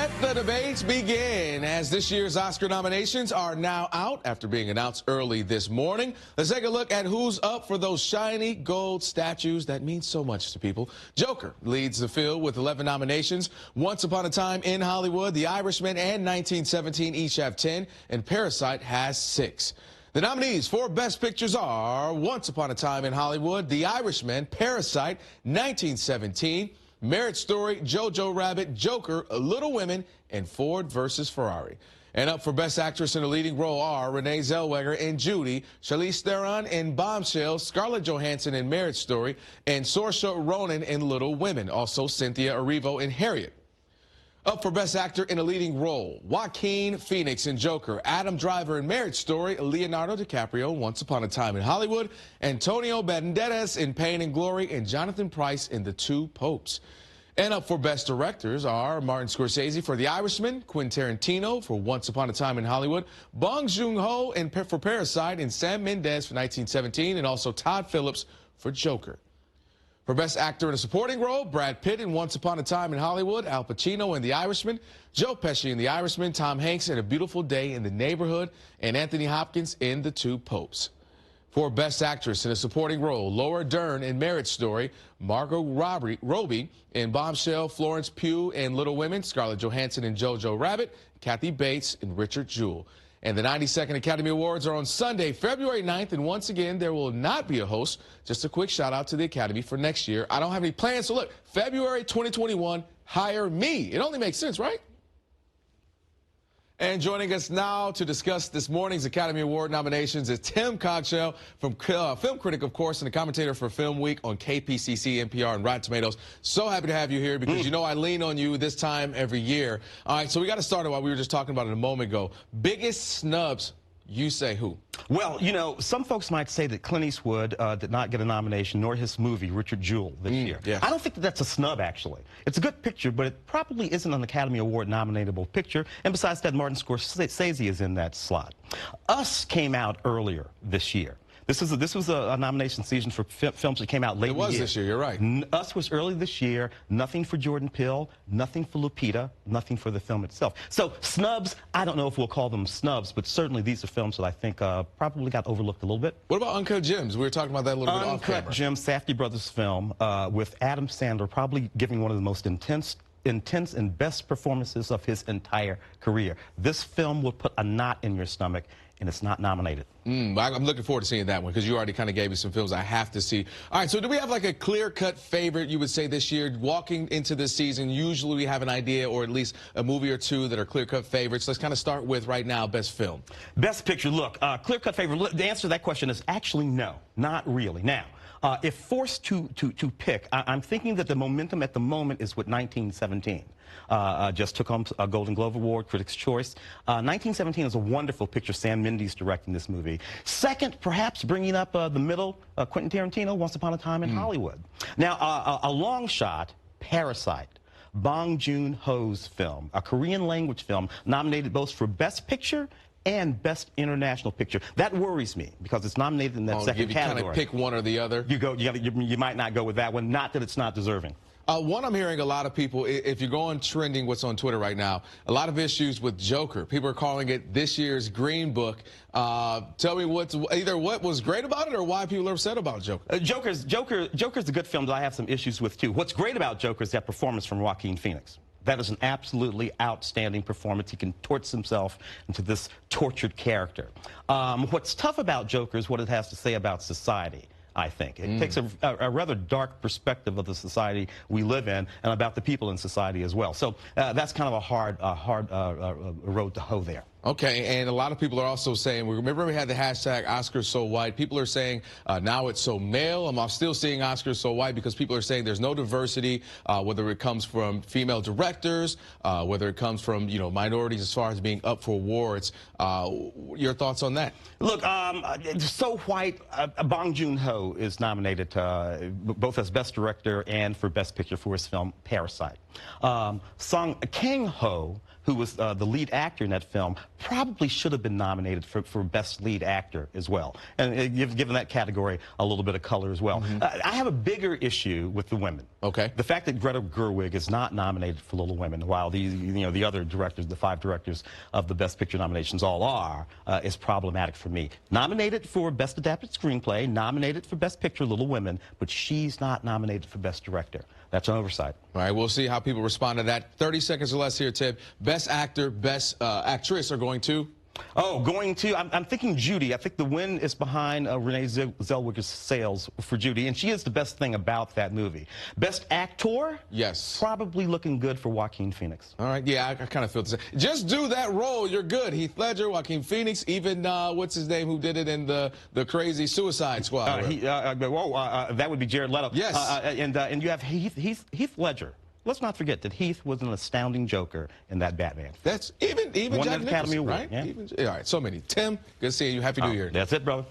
Let the debates begin, as this year's Oscar nominations are now out after being announced early this morning. Let's take a look at who's up for those shiny gold statues that mean so much to people. Joker leads the field with 11 nominations. Once Upon a Time in Hollywood, The Irishman, and 1917 each have 10, and Parasite has 6. The nominees for Best Pictures are Once Upon a Time in Hollywood, The Irishman, Parasite, 1917, Marriage Story, Jojo Rabbit, Joker, Little Women, and Ford vs. Ferrari. And up for Best Actress in a Leading Role are Renee Zellweger in Judy, Charlize Theron in Bombshell, Scarlett Johansson in Marriage Story, and Saoirse Ronan in Little Women. Also Cynthia Erivo in Harriet. Up for Best Actor in a Leading Role, Joaquin Phoenix in Joker, Adam Driver in Marriage Story, Leonardo DiCaprio in Once Upon a Time in Hollywood, Antonio Banderas in Pain and Glory, and Jonathan Pryce in The Two Popes. And up for Best Directors are Martin Scorsese for The Irishman, Quentin Tarantino for Once Upon a Time in Hollywood, Bong Joon-ho for Parasite, and Sam Mendes for 1917, and also Todd Phillips for Joker. For Best Actor in a Supporting Role, Brad Pitt in Once Upon a Time in Hollywood, Al Pacino in The Irishman, Joe Pesci in The Irishman, Tom Hanks in A Beautiful Day in the Neighborhood, and Anthony Hopkins in The Two Popes. For Best Actress in a Supporting Role, Laura Dern in Marriage Story, Margot Robbie in Bombshell, Florence Pugh in Little Women, Scarlett Johansson in Jojo Rabbit, Kathy Bates in Richard Jewell. And the 92nd Academy Awards are on Sunday, February 9th, and once again, there will not be a host. Just a quick shout out to the Academy for next year. I don't have any plans, so look, February 2021, hire me. It only makes sense, right? And joining us now to discuss this morning's Academy Award nominations is Tim Cogshell, from film critic, of course, and a commentator for FilmWeek on KPCC, NPR, and Rotten Tomatoes. So happy to have you here because you know I lean on you this time every year. All right, so we got to start it while we were just talking about it a moment ago. Biggest snubs, you say who? Well, you know, some folks might say that Clint Eastwood did not get a nomination, nor his movie, Richard Jewell, this year. Yes. I don't think that's a snub, actually. It's a good picture, but it probably isn't an Academy Award nominatable picture. And besides that, Martin Scorsese is in that slot. Us came out earlier this year. This was a nomination season for films that came out late in the year. It was this year, you're right. Us was early this year. Nothing for Jordan Peele, nothing for Lupita, nothing for the film itself. So snubs, I don't know if we'll call them snubs, but certainly these are films that I think probably got overlooked a little bit. What about Uncut Gems? We were talking about that a little bit off camera. Uncut Gems, Safdie brothers film with Adam Sandler probably giving one of the most intense and best performances of his entire career. This film will put a knot in your stomach, and it's not nominated. I'm looking forward to seeing that one because you already kind of gave me some films I have to see. All right, so do we have like a clear-cut favorite, you would say, this year? Walking into this season, usually we have an idea or at least a movie or two that are clear-cut favorites. Let's kind of start with right now, Best Film. Best Picture, look, clear-cut favorite. The answer to that question is actually no, not really. Now, if forced to pick, I'm thinking that the momentum at the moment is with 1917. Just took home a Golden Globe Award, Critics' Choice. 1917 is a wonderful picture. Sam Mendes directing this movie. Second, perhaps bringing up the middle, Quentin Tarantino, Once Upon a Time in Hollywood. Now, a long shot, Parasite. Bong Joon-ho's film, a Korean language film, nominated both for Best Picture and Best International Picture. That worries me because it's nominated in that second category. You kind of pick one or the other. You might not go with that one. Not that it's not deserving. One, I'm hearing a lot of people, if you're going trending what's on Twitter right now, a lot of issues with Joker. People are calling it this year's Green Book. Tell me either what was great about it or why people are upset about Joker. Joker's a good film that I have some issues with, too. What's great about Joker is that performance from Joaquin Phoenix. That is an absolutely outstanding performance. He contorts himself into this tortured character. What's tough about Joker is what it has to say about society. I think. It takes a rather dark perspective of the society we live in and about the people in society as well. So that's kind of a hard road to hoe there. Okay, and a lot of people are also saying, remember we had the hashtag Oscars so white. People are saying now it's so male. I'm still seeing Oscars so white because people are saying there's no diversity, whether it comes from female directors, whether it comes from minorities as far as being up for awards. Your thoughts on that? Look, so white. Bong Joon-ho is nominated both as Best Director and for Best Picture for his film Parasite. Song Kang-ho, who was the lead actor in that film, probably should have been nominated for Best Lead Actor as well. And given that category a little bit of color as well. I have a bigger issue with the women. Okay. The fact that Greta Gerwig is not nominated for Little Women, while the other directors, the 5 directors of the Best Picture nominations all are, is problematic for me. Nominated for Best Adapted Screenplay, nominated for Best Picture, Little Women, but she's not nominated for Best Director. That's an oversight. All right, we'll see how people respond to that. 30 seconds or less here, Tim. Best Actor, Best Actress are going to? Oh, I'm thinking Judy. I think the win is behind Renee Zellweger's Sales for Judy, and she is the best thing about that movie. Best Actor? Yes. Probably looking good for Joaquin Phoenix. All right, yeah, I kind of feel the same. Just do that role, you're good. Heath Ledger, Joaquin Phoenix, even, what's his name, who did it in the crazy Suicide Squad? That would be Jared Leto. Yes. And you have Heath Ledger. Let's not forget that Heath was an astounding Joker in that Batman. That's even Won Jack an Academy Nicholson, Award, right? yeah. All right, so many. Tim, good seeing you. Happy New Year. That's it, brother.